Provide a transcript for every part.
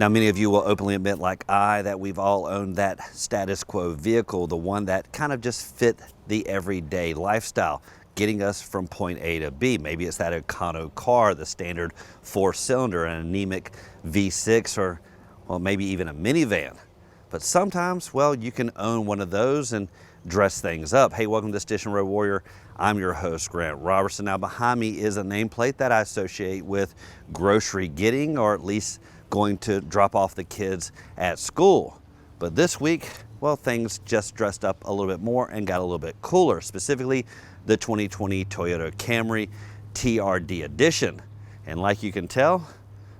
Now, many of you will openly admit, like I, that we've all owned that status quo vehicle, the one that kind of just fit the everyday lifestyle, getting us from point A to B. Maybe it's that Econo car, the standard 4-cylinder, an anemic V6, or well, maybe even a minivan. But sometimes, well, you can own one of those and dress things up. Hey, welcome to Station Road Warrior. I'm your host, Grant Roberson. Now, behind me is a nameplate that I associate with grocery getting, or at least going to drop off the kids at school. But this week, well, things just dressed up a little bit more and got a little bit cooler, specifically the 2020 Toyota Camry TRD edition. And like you can tell,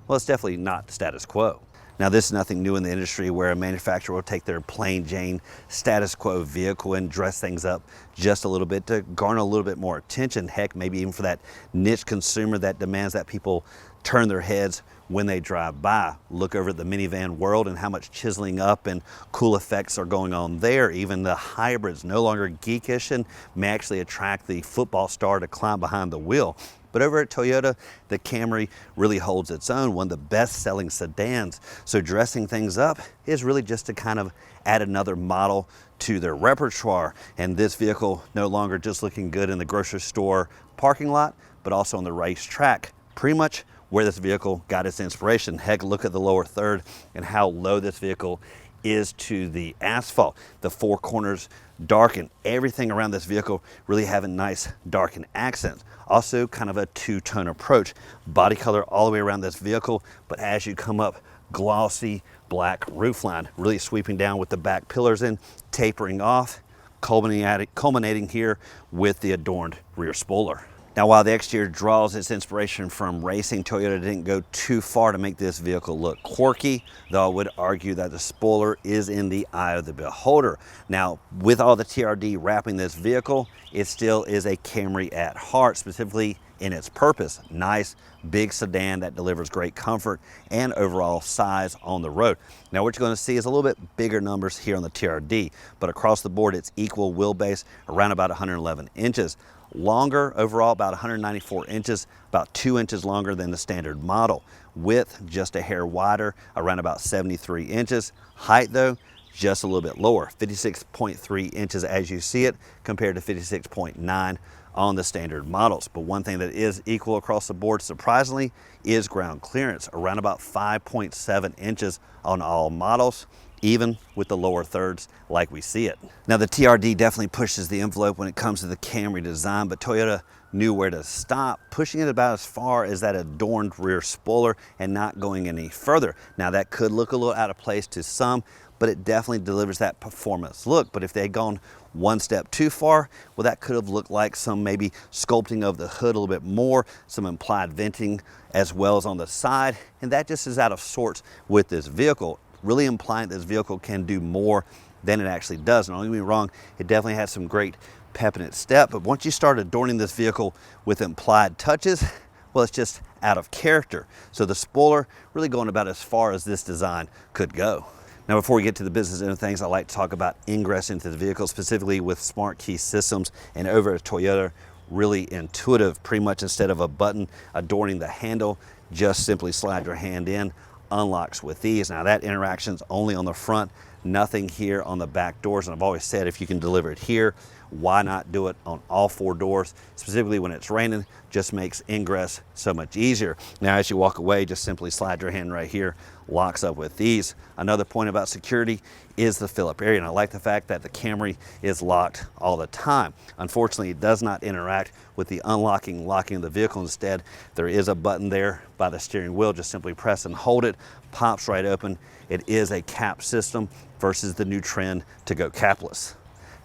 well, it's definitely not status quo. Now, this is nothing new in the industry where a manufacturer will take their plain Jane status quo vehicle and dress things up just a little bit to garner a little bit more attention. Heck, maybe even for that niche consumer that demands that people turn their heads when they drive by. Look over at the minivan world and how much chiseling up and cool effects are going on there. Even the hybrids, no longer geekish, and may actually attract the football star to climb behind the wheel. But over at Toyota, the Camry really holds its own, one of the best-selling sedans. So dressing things up is really just to kind of add another model to their repertoire. And this vehicle no longer just looking good in the grocery store parking lot, but also on the racetrack. Pretty much where this vehicle got its inspiration. Heck, look at the lower third and how low this vehicle is to the asphalt. The four corners darken. Everything around this vehicle really having nice darkened accents. Also kind of a two-tone approach. Body color all the way around this vehicle, but as you come up, glossy black roofline, really sweeping down with the back pillars in, tapering off, culminating here with the adorned rear spoiler. Now, while the exterior draws its inspiration from racing, Toyota didn't go too far to make this vehicle look quirky, though I would argue that the spoiler is in the eye of the beholder. Now, with all the TRD wrapping this vehicle, it still is a Camry at heart, specifically in its purpose. Nice, big sedan that delivers great comfort and overall size on the road. Now, what you're going to see is a little bit bigger numbers here on the TRD, but across the board, it's equal wheelbase, around about 111 inches. Longer overall, about 194 inches, about 2 inches longer than the standard model. Width, just a hair wider, around about 73 inches. Height though, just a little bit lower, 56.3 inches as you see it, compared to 56.9 on the standard models. But one thing that is equal across the board, surprisingly, is ground clearance, around about 5.7 inches on all models, even with the lower thirds like we see it. Now, the TRD definitely pushes the envelope when it comes to the Camry design, but Toyota knew where to stop, pushing it about as far as that adorned rear spoiler and not going any further. Now, that could look a little out of place to some, but it definitely delivers that performance look. But if they had gone one step too far, well, that could have looked like some maybe sculpting of the hood a little bit more, some implied venting as well as on the side, and that just is out of sorts with this vehicle, really implying this vehicle can do more than it actually does. And don't get me wrong, it definitely has some great pep in its step, but once you start adorning this vehicle with implied touches, well, it's just out of character. So the spoiler really going about as far as this design could go. Now, before we get to the business end of things, I'd like to talk about Ingress into the vehicle, specifically with smart key systems. And over at Toyota, really intuitive. Pretty much instead of a button adorning the handle, just simply slide your hand in, unlocks with ease. Now, that interaction's only on the front, nothing here on the back doors. And I've always said, if you can deliver it here, why not do it on all four doors? Specifically when it's raining, just makes ingress so much easier. Now, as you walk away, just simply slide your hand right here, locks up with ease. Another point about security is the fill-up area, and I like the fact that the Camry is locked all the time. Unfortunately, it does not interact with the unlocking, locking of the vehicle. Instead, there is a button there by the steering wheel. Just simply press and hold it, pops right open. It is a cap system versus the new trend to go capless.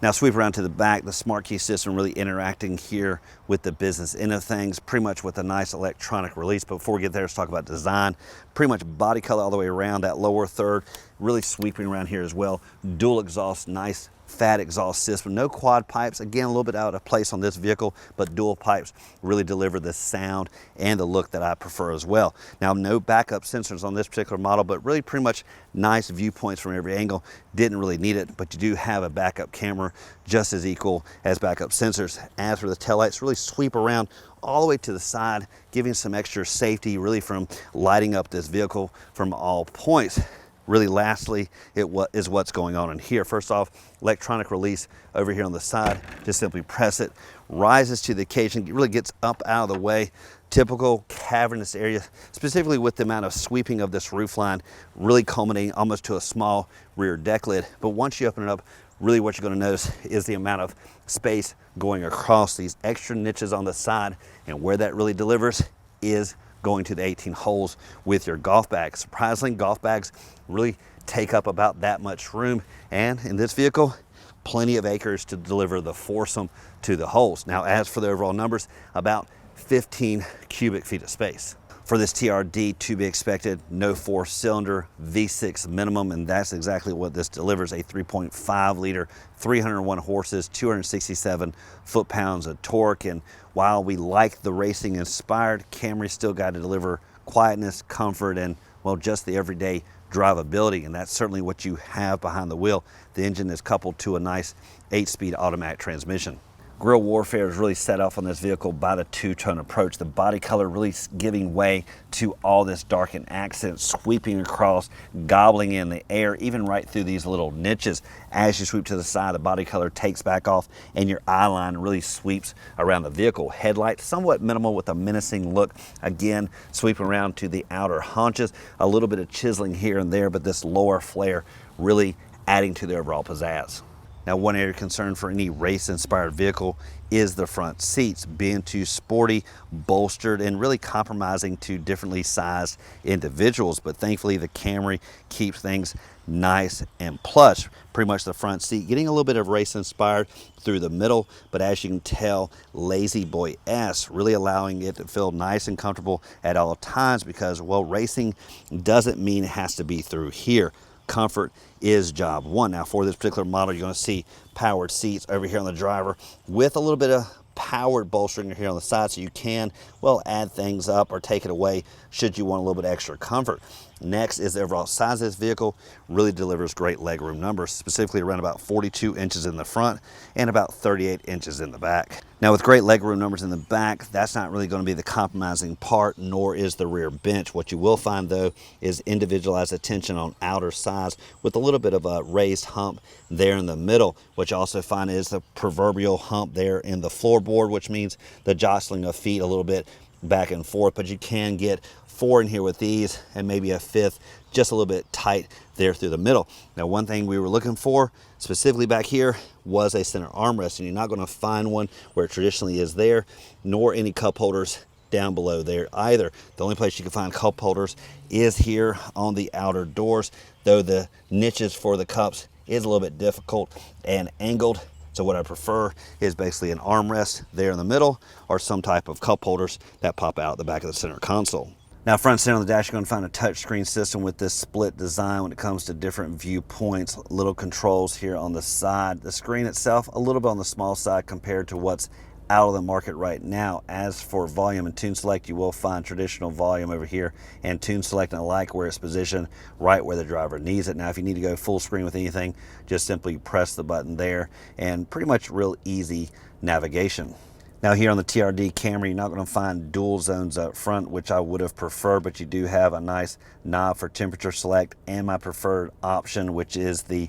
Now, sweep around to the back, the smart key system really interacting here with the business end of things, pretty much with a nice electronic release. But before we get there, let's talk about design. Pretty much body color all the way around, that lower third, really sweeping around here as well. Dual exhaust, nice fat exhaust system, no quad pipes. Again, a little bit out of place on this vehicle, but dual pipes really deliver the sound and the look that I prefer as well. Now, no backup sensors on this particular model, but really pretty much nice viewpoints from every angle. Didn't really need it, but you do have a backup camera just as equal as backup sensors. As for the taillights, really sweep around all the way to the side, giving some extra safety really from lighting up this vehicle from all points. Really lastly, is what's going on in here. First off, electronic release over here on the side. Just simply press it, rises to the occasion, really gets up out of the way. Typical cavernous area, specifically with the amount of sweeping of this roof line, really culminating almost to a small rear deck lid. But once you open it up, really what you're going to notice is the amount of space going across these extra niches on the side, and where that really delivers is going to the 18 holes with your golf bag. Surprisingly, golf bags really take up about that much room, and in this vehicle, plenty of acres to deliver the foursome to the holes. Now, as for the overall numbers, about 15 cubic feet of space. For this TRD, to be expected, no 4-cylinder V6 minimum, and that's exactly what this delivers, a 3.5 liter, 301 horses, 267 foot-pounds of torque. And while we like the racing inspired, Camry still got to deliver quietness, comfort, and, well, just the everyday drivability, and that's certainly what you have behind the wheel. The engine is coupled to a nice 8-speed automatic transmission. Grille warfare is really set off on this vehicle by the two-tone approach. The body color really giving way to all this darkened accent, sweeping across, gobbling in the air, even right through these little niches. As you sweep to the side, the body color takes back off, and your eye line really sweeps around the vehicle. Headlights, somewhat minimal with a menacing look. Again, sweeping around to the outer haunches. A little bit of chiseling here and there, but this lower flare really adding to the overall pizzazz. Now, one area of concern for any race-inspired vehicle is the front seats, being too sporty, bolstered, and really compromising to differently sized individuals. But thankfully, the Camry keeps things nice and plush. Pretty much the front seat getting a little bit of race-inspired through the middle, but as you can tell, lazy boy-esque, really allowing it to feel nice and comfortable at all times because, well, racing doesn't mean it has to be through here. Comfort is job one. Now, for this particular model, you're going to see powered seats over here on the driver with a little bit of powered bolstering here on the side, so you can, well, add things up or take it away should you want a little bit extra comfort. Next is the overall size of this vehicle. Really delivers great legroom numbers, specifically around about 42 inches in the front and about 38 inches in the back. Now, with great legroom numbers in the back, that's not really going to be the compromising part, nor is the rear bench. What you will find, though, is individualized attention on outer sides with a little bit of a raised hump there in the middle. What you also find is the proverbial hump there in the floorboard, which means the jostling of feet a little bit back and forth, but you can get 4 in here with these and maybe a 5th just a little bit tight there through the middle. Now, one thing we were looking for specifically back here was a center armrest, and you're not going to find one where it traditionally is there, nor any cup holders down below there either. The only place you can find cup holders is here on the outer doors, though the niches for the cups is a little bit difficult and angled. So what I prefer is basically an armrest there in the middle or some type of cup holders that pop out the back of the center console. Now, front center on the dash, you're going to find a touchscreen system with this split design when it comes to different viewpoints, little controls here on the side. The screen itself, a little bit on the small side compared to what's out of the market right now. As for volume and tune select, you will find traditional volume over here and tune select, and I like where it's positioned right where the driver needs it. Now, if you need to go full screen with anything, just simply press the button there, and pretty much real easy navigation. Now, here on the TRD Camry, you're not going to find dual zones up front, which I would have preferred, but you do have a nice knob for temperature select and my preferred option, which is the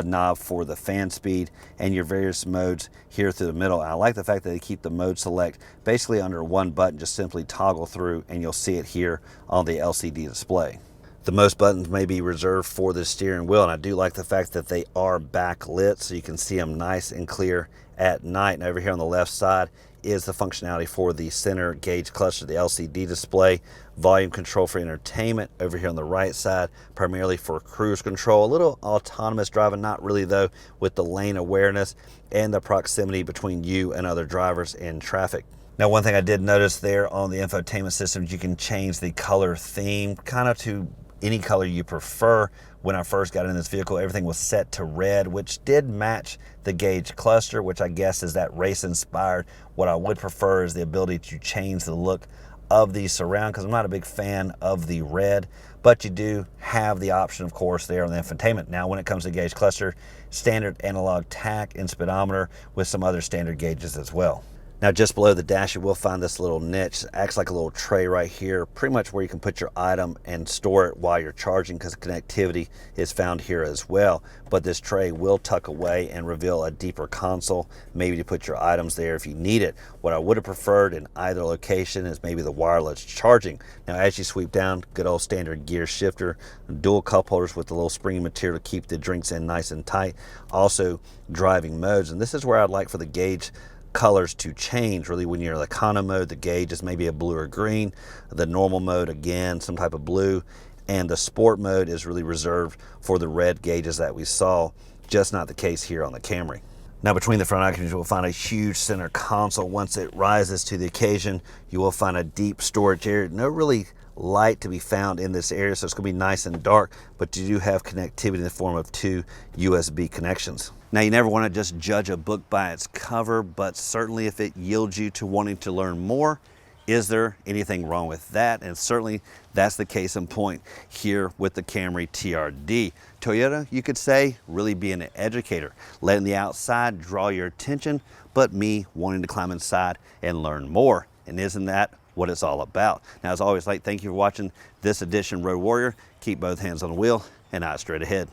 knob for the fan speed and your various modes here through the middle. And I like the fact that they keep the mode select basically under one button. Just simply toggle through and you'll see it here on the LCD display. The most buttons may be reserved for the steering wheel, and I do like the fact that they are backlit so you can see them nice and clear at night. And over here on the left side is the functionality for the center gauge cluster, the LCD display, volume control for entertainment. Over here on the right side, primarily for cruise control, a little autonomous driving, not really though, with the lane awareness and the proximity between you and other drivers in traffic. Now, one thing I did notice there on the infotainment system, you can change the color theme kind of to any color you prefer. When I first got in this vehicle, everything was set to red, which did match the gauge cluster, which I guess is that race inspired. What I would prefer is the ability to change the look of the surround, because I'm not a big fan of the red, but you do have the option, of course, there on the infotainment. Now, when it comes to gauge cluster, standard analog tach and speedometer with some other standard gauges as well. Now just below the dash you will find this little niche. It acts like a little tray right here, pretty much where you can put your item and store it while you're charging, because connectivity is found here as well. But this tray will tuck away and reveal a deeper console, maybe to put your items there if you need it. What I would have preferred in either location is maybe the wireless charging. Now as you sweep down, good old standard gear shifter, dual cup holders with the little springy material to keep the drinks in nice and tight. Also driving modes, and this is where I'd like for the gauge colors to change. Really, when you're in the econo mode, the gauge is maybe a blue or green. The normal mode, again, some type of blue. And the sport mode is really reserved for the red gauges that we saw. Just not the case here on the Camry. Now between the front occupants, you will find a huge center console. Once it rises to the occasion, you will find a deep storage area. No really light to be found in this area, so it's going to be nice and dark, but you do have connectivity in the form of 2 USB connections. Now you never want to just judge a book by its cover, but certainly if it yields you to wanting to learn more, is there anything wrong with that? And certainly that's the case in point here with the Camry TRD. Toyota, you could say, really being an educator, letting the outside draw your attention, but me wanting to climb inside and learn more. And isn't that what it's all about? Now, as always, thank you for watching this edition Road Warrior. Keep both hands on the wheel and eyes straight ahead.